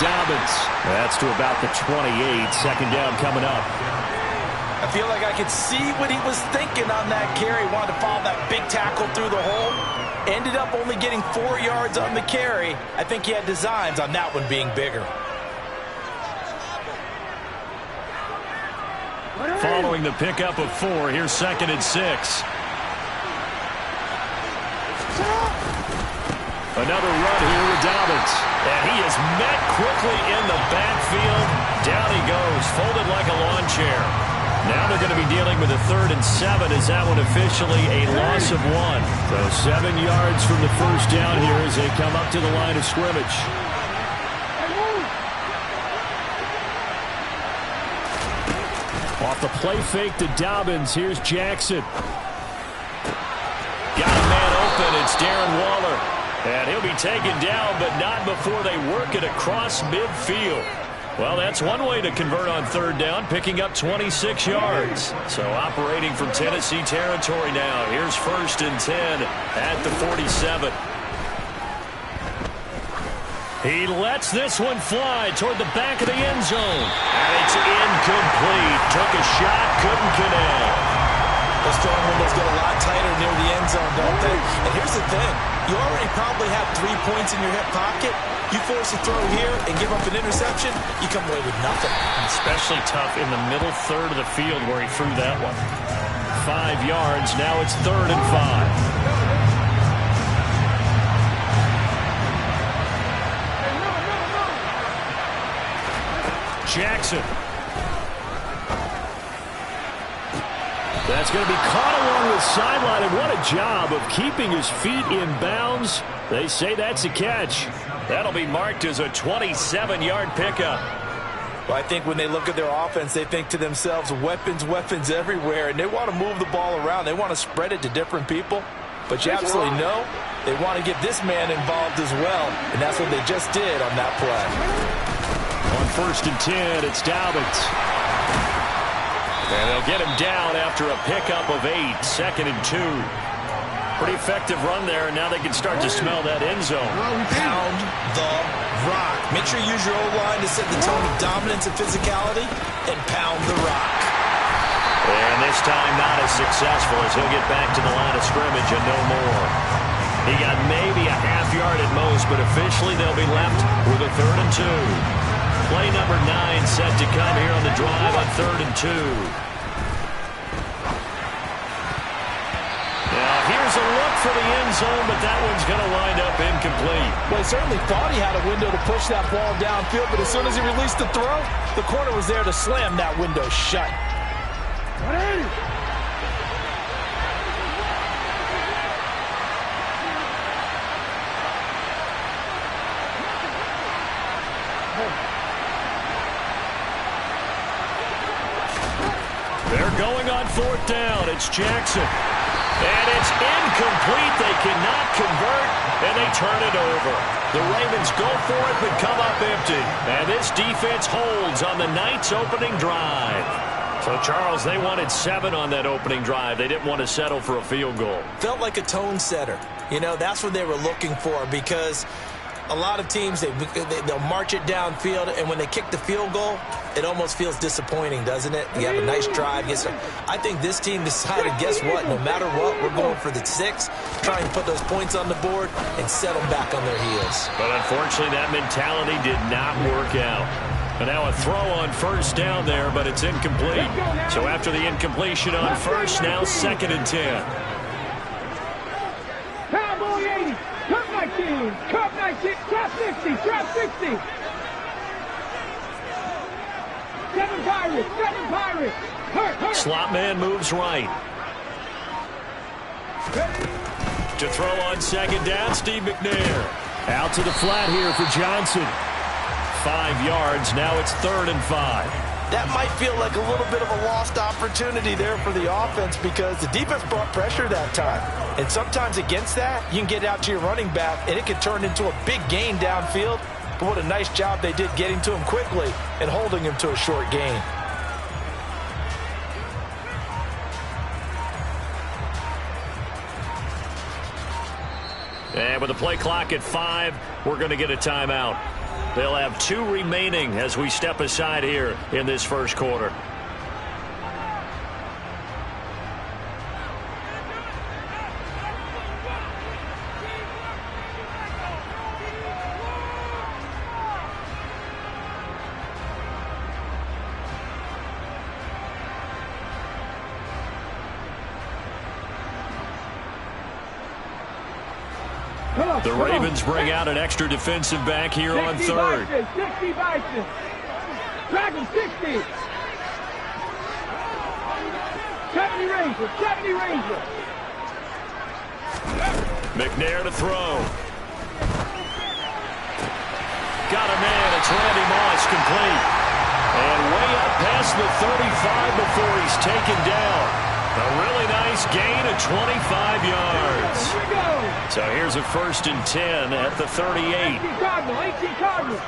Dobbins. That's to about the 28. Second down coming up. I feel like I could see what he was thinking on that carry. Wanted to follow that big tackle through the hole. Ended up only getting 4 yards on the carry. I think he had designs on that one being bigger. Following the pickup of 4, here's 2nd and 6. Another run here with Dobbins. And he is met quickly in the backfield. Down he goes, folded like a lawn chair. Now they're going to be dealing with a 3rd and 7. Is that one officially a loss of 1? So 7 yards from the first down here as they come up to the line of scrimmage. Off the play fake to Dobbins. Here's Jackson. Got a man open. It's Darren Waller. And he'll be taken down, but not before they work it across midfield. Well, that's one way to convert on 3rd down, picking up 26 yards. So operating from Tennessee territory now. Here's 1st and 10 at the 47. He lets this one fly toward the back of the end zone. And it's incomplete. Took a shot, couldn't connect. Those throwing windows get a lot tighter near the end zone, don't they? And here's the thing. You already probably have 3 points in your hip pocket. You force a throw here and give up an interception, you come away with nothing. Especially tough in the middle third of the field where he threw that one. 5 yards. Now it's 3rd and 5. Jackson. That's going to be caught along the sideline, and what a job of keeping his feet in bounds. They say that's a catch. That'll be marked as a 27-yard pickup. Well, I think when they look at their offense, they think to themselves, weapons, weapons everywhere, and they want to move the ball around. They want to spread it to different people. But you absolutely know they want to get this man involved as well, and that's what they just did on that play. On 1st and 10, it's Dobbins. And they'll get him down after a pickup of 8. 2nd and 2. Pretty effective run there, and now they can start to smell that end zone. Pound the rock. Make sure you use your O-line to set the tone of dominance and physicality, and pound the rock. And this time not as successful as he'll get back to the line of scrimmage and no more. He got maybe a half yard at most, but officially they'll be left with a 3rd and 2. Play number 9 set to come here on the drive on 3rd and 2. Now here's a look for the end zone, but that one's going to wind up incomplete. Well, he certainly thought he had a window to push that ball downfield, but as soon as he released the throw, the corner was there to slam that window shut. They're going on 4th down. It's Jackson. And it's incomplete. They cannot convert, and they turn it over. The Ravens go for it, but come up empty. And this defense holds on the night's opening drive. So, Charles, they wanted 7 on that opening drive. They didn't want to settle for a field goal. Felt like a tone setter. You know, that's what they were looking for, because a lot of teams, they'll march it downfield, and when they kick the field goal, it almost feels disappointing, doesn't it? You have a nice drive. I think this team decided, guess what? No matter what, we're going for the 6, trying to put those points on the board and settle back on their heels. But unfortunately, that mentality did not work out. And now a throw on 1st down there, but it's incomplete. So after the incompletion on 1st, now 2nd and 10. Cowboy 80, cut 19, cut 19, trap 60, trap 60. 7 Pirates, hurt. Slot man moves right. To throw on 2nd down, Steve McNair. Out to the flat here for Johnson. 5 yards, now it's 3rd and 5. That might feel like a little bit of a lost opportunity there for the offense, because the defense brought pressure that time. And sometimes against that, you can get out to your running back, and it can turn into a big gain downfield. But what a nice job they did getting to him quickly and holding him to a short gain. And with the play clock at 5, we're going to get a timeout. They'll have 2 remaining as we step aside here in this first quarter. The Ravens bring out an extra defensive back here on third. 60 Bison. Dragon 60. 70 Ranger. 70 Ranger. McNair to throw. Got a man. It's Randy Moss, complete. And way up past the 35 before he's taken down. A really nice gain of 25 yards. So here's a 1st and 10 at the 38. 18 Cardinals.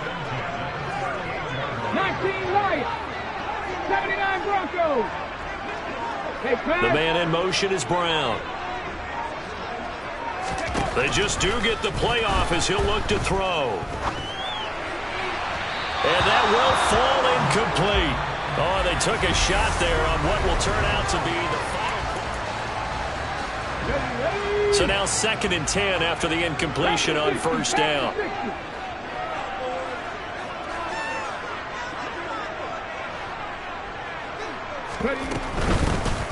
19 Lions. 79 Broncos. The man in motion is Brown. They just do get the playoff as he'll look to throw. And that will fall incomplete. Oh, they took a shot there on what will turn out to be the final. So now 2nd and 10 after the incompletion on 1st down.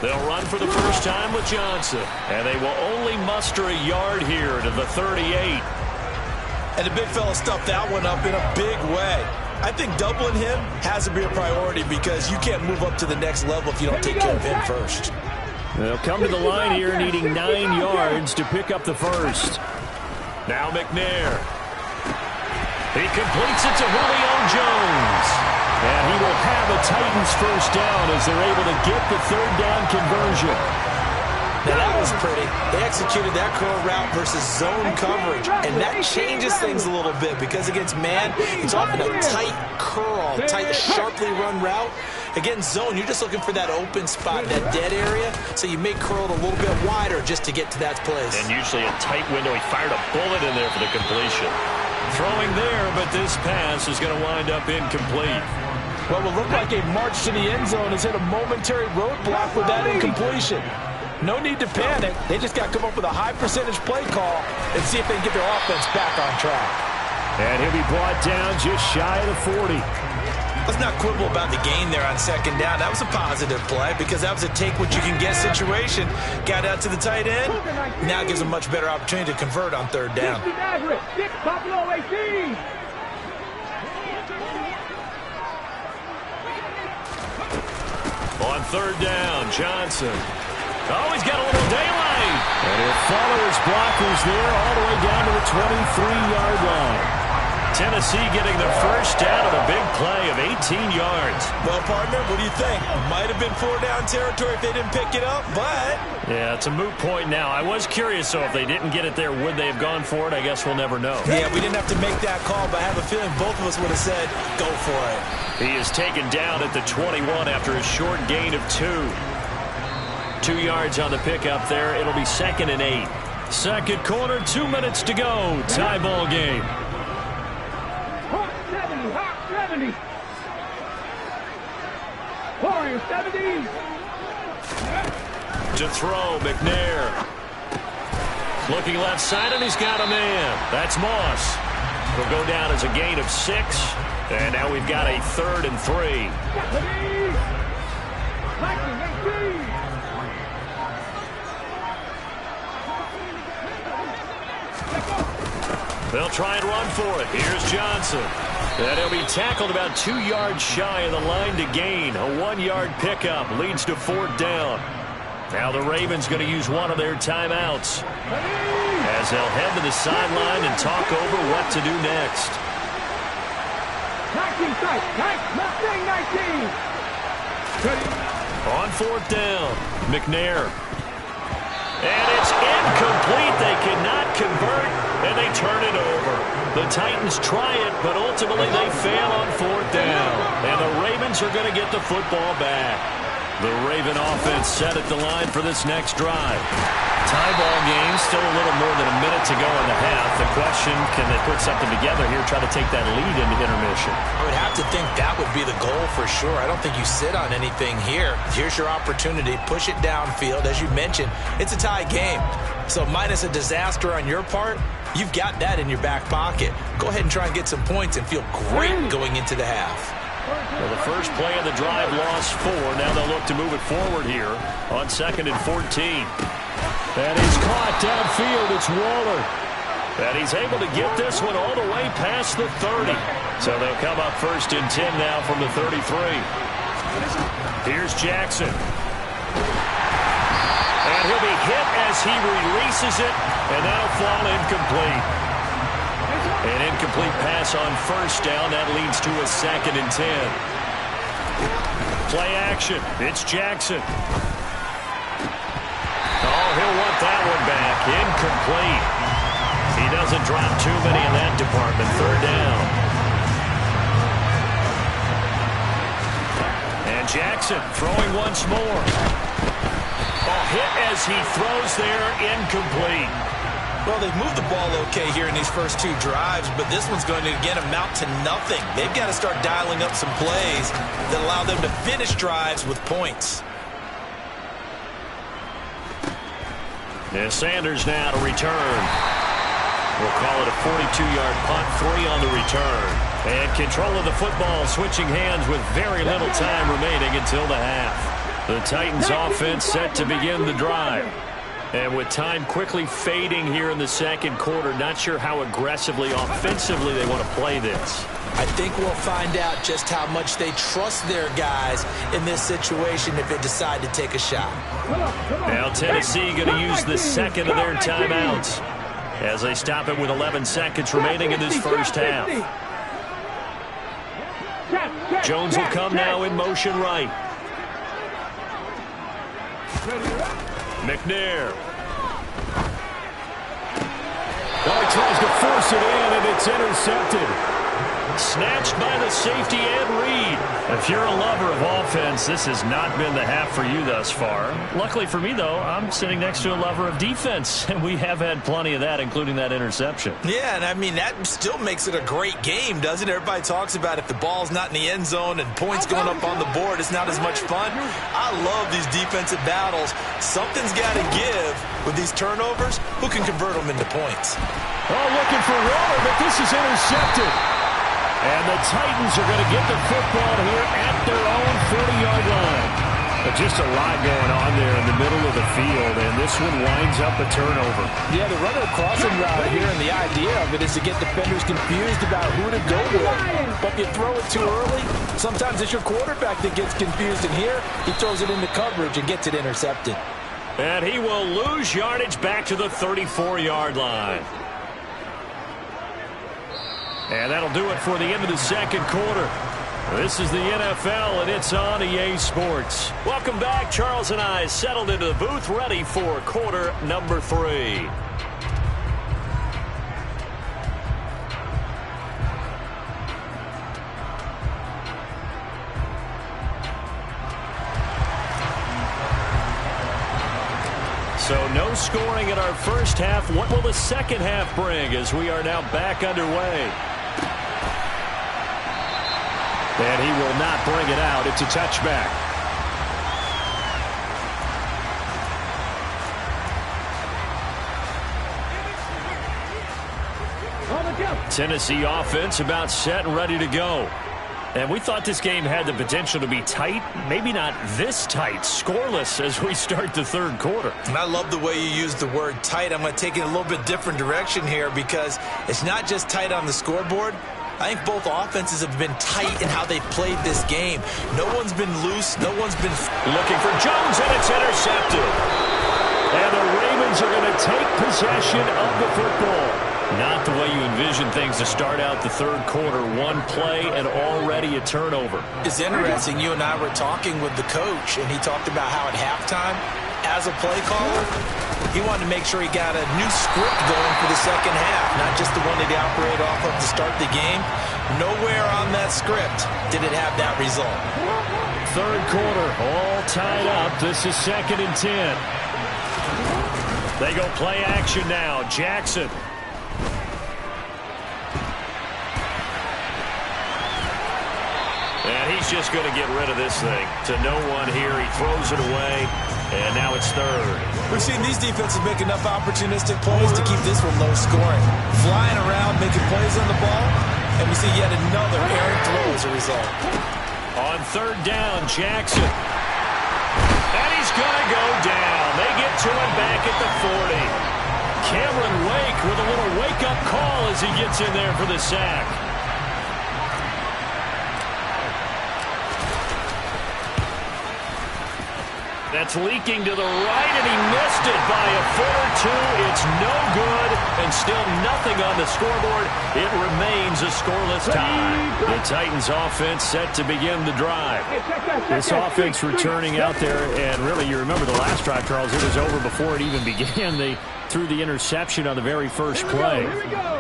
They'll run for the first time with Johnson. And they will only muster a yard here to the 38. And the big fella stuffed that one up in a big way. I think doubling him has to be a priority because you can't move up to the next level if you don't take care of him first. They'll come to the line here needing 9 yards to pick up the first. Now McNair. He completes it to Julio Jones. And he will have a Titans first down as they're able to get the 3rd down conversion. Now that was pretty. They executed that curl route versus zone coverage, and that changes things a little bit because against man, it's often a tight curl, tight, sharply run route. Against zone, you're just looking for that open spot, that dead area, so you may curl it a little bit wider just to get to that place. And usually a tight window. He fired a bullet in there for the completion. Throwing there, but this pass is going to wind up incomplete. Well, it will look like a march to the end zone has hit a momentary roadblock with that incompletion. No need to panic. They just got to come up with a high percentage play call and see if they can get their offense back on track. And he'll be brought down just shy of the 40. Let's not quibble about the gain there on 2nd down. That was a positive play because that was a take-what-you-can-get situation. Got out to the tight end. Now gives a much better opportunity to convert on 3rd down. 6 Buffalo 18. On 3rd down, Johnson. Oh, he's got a little daylight. And he'll follow his blockers there all the way down to the 23-yard line. Tennessee getting the first down of a big play of 18 yards. Well, partner, what do you think? Might have been 4-down territory if they didn't pick it up, but... Yeah, it's a moot point now. I was curious, so if they didn't get it there, would they have gone for it? I guess we'll never know. Yeah, we didn't have to make that call, but I have a feeling both of us would have said, go for it. He is taken down at the 21 after a short gain of 2. 2 yards on the pickup there. It'll be 2nd and 8. Second quarter, 2 minutes to go. Tie ball game. Hawk 70. Warriors 70. To throw, McNair. Looking left side, and he's got a man. That's Moss. He'll go down as a gain of 6. And now we've got a 3rd and 3. They'll try and run for it. Here's Johnson. And he'll be tackled about 2 yards shy of the line to gain. A 1-yard pickup leads to 4th down. Now the Ravens going to use one of their timeouts as they'll head to the sideline and talk over what to do next. 19 strike. 19. On 4th down, McNair. And it's incomplete. They cannot convert, and they turn it over. The Titans try it, but ultimately they fail on 4th down. And the Ravens are going to get the football back. The Raven offense set at the line for this next drive. Tie ball game, still a little more than a minute to go in the half. The question, can they put something together here, try to take that lead into intermission? I would have to think that would be the goal for sure. I don't think you sit on anything here. Here's your opportunity. Push it downfield. As you mentioned, it's a tie game. So minus a disaster on your part, you've got that in your back pocket. Go ahead and try and get some points and feel great going into the half. Well, the first play of the drive lost 4. Now they'll look to move it forward here on 2nd and 14. That is caught downfield. It's Waller. And he's able to get this one all the way past the 30. So they'll come up 1st and 10 now from the 33. Here's Jackson. And he'll be hit as he releases it, and that'll fall incomplete. An incomplete pass on 1st down. That leads to a 2nd and 10. Play action. It's Jackson. Oh, he'll want that one back. Incomplete. He doesn't drop too many in that department. 3rd down. And Jackson throwing once more. Oh, hit as he throws there. Incomplete. Well, they've moved the ball okay here in these first 2 drives, but this one's going to, again, amount to nothing. They've got to start dialing up some plays that allow them to finish drives with points. And Sanders now to return. We'll call it a 42-yard punt, 3 on the return. And control of the football switching hands with very little time remaining until the half. The Titans offense set to begin the drive. And with time quickly fading here in the 2nd quarter, not sure how aggressively, offensively they want to play this. I think we'll find out just how much they trust their guys in this situation if they decide to take a shot. Now Tennessee going to use the 2nd of their timeouts as they stop it with 11 seconds remaining in this first half. Jones will come now in motion right. McNair. Well, he tries to force it in, and it's intercepted. Snatched by the safety and Reed. If you're a lover of offense, this has not been the half for you thus far. Luckily for me, though, I'm sitting next to a lover of defense, and we have had plenty of that, including that interception. Yeah, and I mean, that still makes it a great game, doesn't it? Everybody talks about if the ball's not in the end zone and points going up on the board, it's not as much fun. I love these defensive battles. Something's got to give with these turnovers. Who can convert them into points? Oh, looking for Waller, but this is intercepted. And the Titans are going to get the football here at their own 40-yard line. But just a lot going on there in the middle of the field, and this one winds up a turnover. Yeah, they run a crossing route here, and the idea of it is to get defenders confused about who to go with. But if you throw it too early, sometimes it's your quarterback that gets confused, and here he throws it into coverage and gets it intercepted. And he will lose yardage back to the 34-yard line. And that'll do it for the end of the 2nd quarter. This is the NFL, and it's on EA Sports. Welcome back. Charles and I settled into the booth, ready for quarter number 3. So no scoring in our first half. What will the 2nd half bring as we are now back underway? And he will not bring it out. It's a touchback. Tennessee offense about set and ready to go. And we thought this game had the potential to be tight, maybe not this tight, scoreless as we start the 3rd quarter. And I love the way you use the word tight. I'm going to take it a little bit different direction here because it's not just tight on the scoreboard. I think both offenses have been tight in how they've played this game. No one's been loose. No one's been looking for Jones, and it's intercepted. And the Ravens are going to take possession of the football. Not the way you envision things to start out the 3rd quarter. One play and already a turnover. It's interesting. You and I were talking with the coach, and he talked about how at halftime, as a play caller, he wanted to make sure he got a new script going for the 2nd half, not just the one that he operated off of to start the game. Nowhere on that script did it have that result. third quarter, all tied up. This is 2nd and 10. They go play action now. Jackson. And he's just going to get rid of this thing. To no one here. He throws it away. And now it's 3rd. We've seen these defenses make enough opportunistic plays to keep this one low scoring. Flying around, making plays on the ball. And we see yet another errant throw as a result. On 3rd down, Jackson. And he's going to go down. They get to him back at the 40. Cameron Wake with a little wake-up call as he gets in there for the sack. That's leaking to the right, and he missed it by a foot or two. It's no good, and still nothing on the scoreboard. It remains a scoreless tie. The Titans offense set to begin the drive. This offense returning out there, and really, you remember the last drive, Charles, it was over before it even began. They threw the interception on the very first play.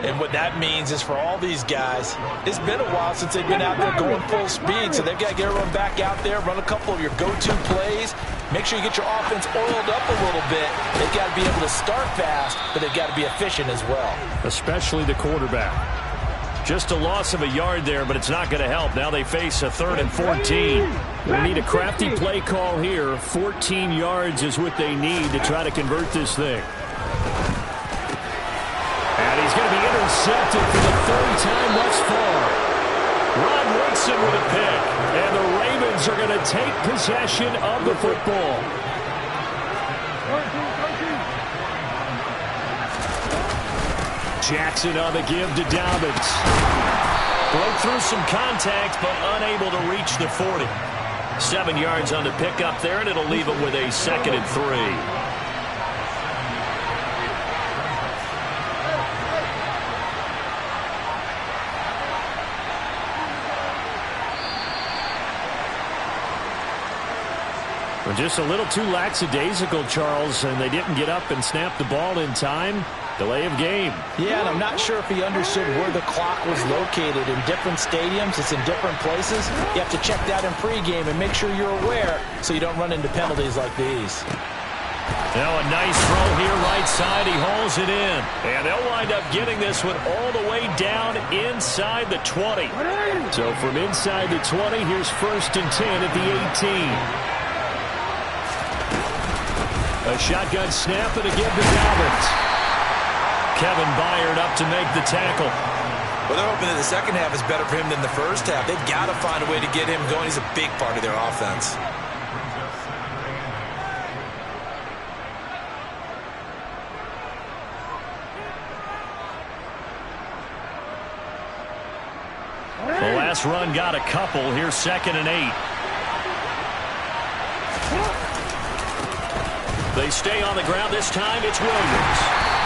And what that means is for all these guys, it's been a while since they've been out there going full speed, so they've got to get everyone back out there, run a couple of your go-to plays, make sure you get your offense oiled up a little bit. They've got to be able to start fast, but they've got to be efficient as well. Especially the quarterback. Just a loss of a yard there, but it's not going to help. Now they face a 3rd and 14. They need a crafty play call here. 14 yards is what they need to try to convert this thing. And he's going to be intercepted for the 3rd time thus far. Ron Woodson with a pick. And the Ravens are going to take possession of the football. Jackson on the give to Dobbins. Broke through some contact, but unable to reach the 40. 7 yards on the pickup there, and it'll leave him with a 2nd and 3. Just a little too lackadaisical, Charles, and they didn't get up and snap the ball in time. Delay of game. Yeah, and I'm not sure if he understood where the clock was located. In different stadiums, it's in different places. You have to check that in pregame and make sure you're aware so you don't run into penalties like these. Now a nice throw here right side. He hauls it in. And they'll wind up getting this one all the way down inside the 20. So from inside the 20, here's 1st and 10 at the 18. A shotgun snap and a give to Dobbins. Kevin Byard up to make the tackle. Well, they're hoping that the second half is better for him than the first half. They've got to find a way to get him going. He's a big part of their offense. The last run got a couple. Here's 2nd and 8. They stay on the ground. This time it's Williams.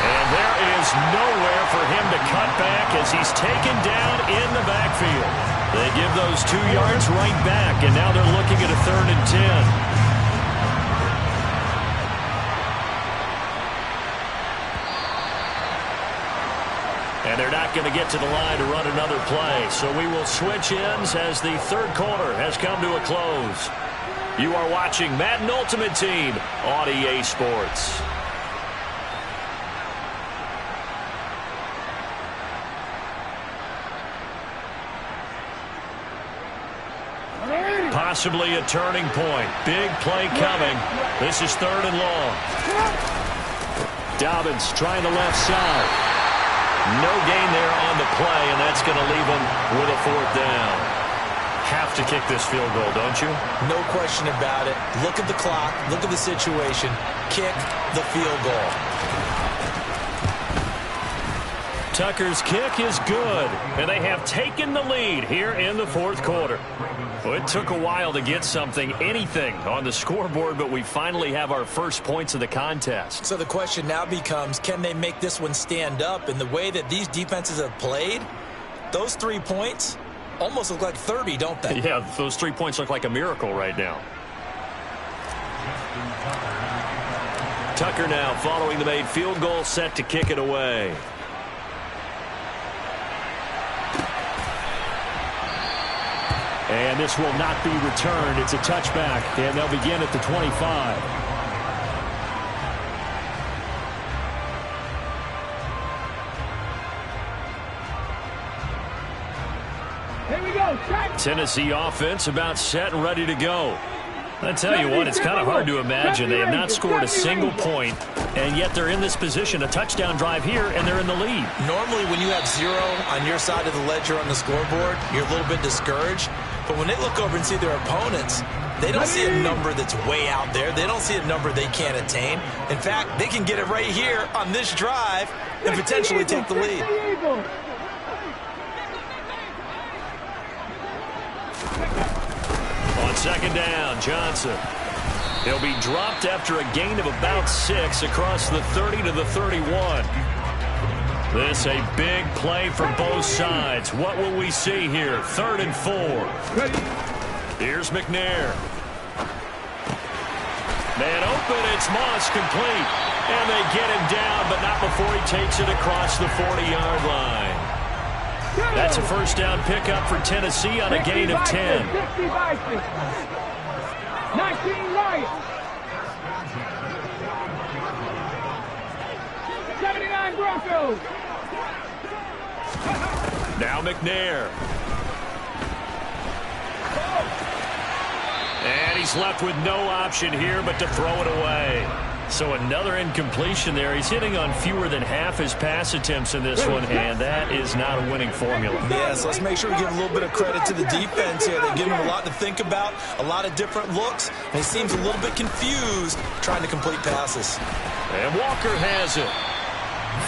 And there is nowhere for him to cut back as he's taken down in the backfield. They give those 2 yards right back, and now they're looking at a 3rd and 10. And they're not going to get to the line to run another play. So we will switch ends as the 3rd quarter has come to a close. You are watching Madden Ultimate Team on EA Sports. Possibly a turning point. Big play coming. This is 3rd and long. Dobbins trying the left side. No gain there on the play, and that's going to leave him with a 4th down. Have to kick this field goal, don't you? No question about it. Look at the clock. Look at the situation. Kick the field goal. Tucker's kick is good, and they have taken the lead here in the 4th quarter. Well, it took a while to get anything on the scoreboard, but we finally have our first points of the contest. So the question now becomes, can they make this one stand up? In the way that these defenses have played, those 3 points almost look like 30, don't they? Yeah, those 3 points look like a miracle right now. Tucker now following the made field goal, set to kick it away. And this will not be returned. It's a touchback, and they'll begin at the 25. Here we go. Tennessee offense about set and ready to go. I tell you what, it's kind of hard to imagine. They have not scored a single point, and yet they're in this position, a touchdown drive here, and they're in the lead. Normally, when you have 0 on your side of the ledger on the scoreboard, you're a little bit discouraged. But when they look over and see their opponents, they don't see a number that's way out there. They don't see a number they can't attain. In fact, they can get it right here on this drive and potentially take the lead. On second down, Johnson. He'll be dropped after a gain of about 6 across the 30 to the 31. This a big play for both sides. What will we see here? 3rd and 4. Here's McNair. Man open, it's Moss, complete. And they get him down, but not before he takes it across the 40-yard line. That's a first down pickup for Tennessee on a gain of 10. 19 right. 79 Broncos. Now McNair. And he's left with no option here but to throw it away. So another incompletion there. He's hitting on fewer than half his pass attempts in this one, and that is not a winning formula. Yes, let's make sure we give a little bit of credit to the defense here. They give him a lot to think about, a lot of different looks, and he seems a little bit confused trying to complete passes. And Walker has it.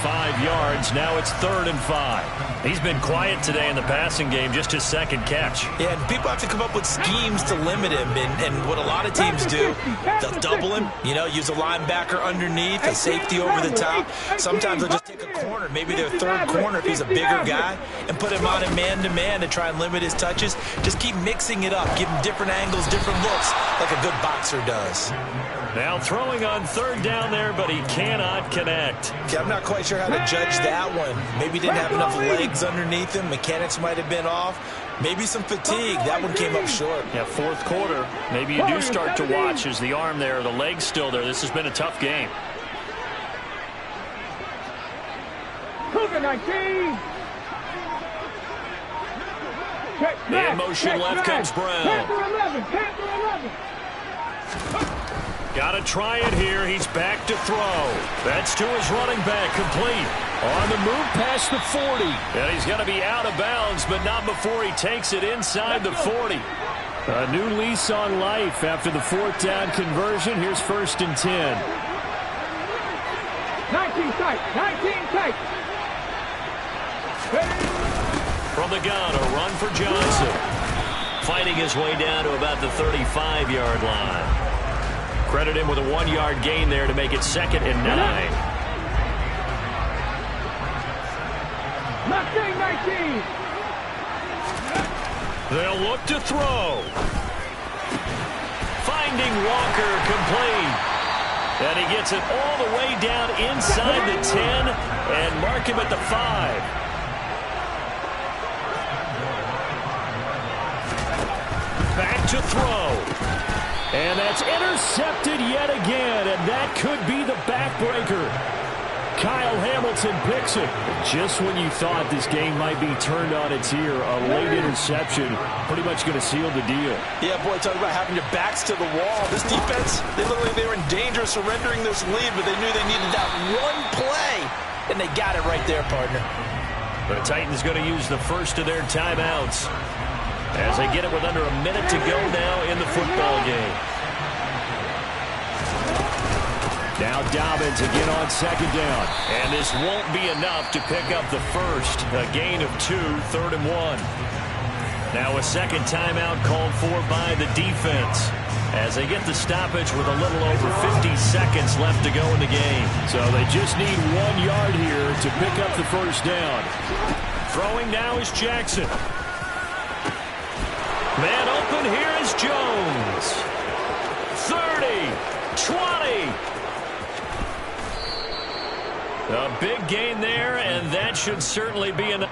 5 yards. Now it's 3rd and 5. He's been quiet today in the passing game, just his 2nd catch. Yeah, and people have to come up with schemes to limit him, and what a lot of teams do, they'll double him, use a linebacker underneath, a safety over the top. Sometimes they'll just take a corner, maybe their 3rd corner if he's a bigger guy, and put him on a man-to-man to try and limit his touches. Just keep mixing it up, give him different angles, different looks, like a good boxer does. Now throwing on 3rd down there, but he cannot connect. Okay, I'm not quite sure how to judge that one. Maybe he didn't have enough legs underneath him. Mechanics might have been off. Maybe some fatigue. That one came up short. Yeah, 4th quarter. Maybe you do start to watch as the arm there, the leg's still there. This has been a tough game. Cougar 19. In motion left comes Brown. Panther 11. Panther 11. Got to try it here. He's back to throw. That's to his running back, complete. On the move past the 40. And he's going to be out of bounds, but not before he takes it inside the 40. A new lease on life after the 4th down conversion. Here's 1st and 10. 19 tight. 19 tight. From the gun, a run for Johnson. Fighting his way down to about the 35-yard line. Credit him with a 1-yard gain there to make it 2nd and 9. Mustang 19. They'll look to throw. Finding Walker, complete. And he gets it all the way down inside the 10 and mark him at the 5. Back to throw. And that's intercepted yet again, and that could be the backbreaker. Kyle Hamilton picks it. Just when you thought this game might be turned on its ear, a late interception pretty much going to seal the deal. Yeah, boy, talk about having your backs to the wall. This defense, they were in danger of surrendering this lead, but they knew they needed that one play, and they got it right there, partner. The Titans going to use the first of their timeouts as they get it with under a minute to go now in the football game. Now Dobbins again on 2nd down. And this won't be enough to pick up the first. A gain of 2, 3rd and 1. Now a 2nd timeout called for by the defense as they get the stoppage with a little over 50 seconds left to go in the game. So they just need 1 yard here to pick up the first down. Throwing now is Jackson. Man open, here is Jones. 30, 20. A big gain there, and that should certainly be enough.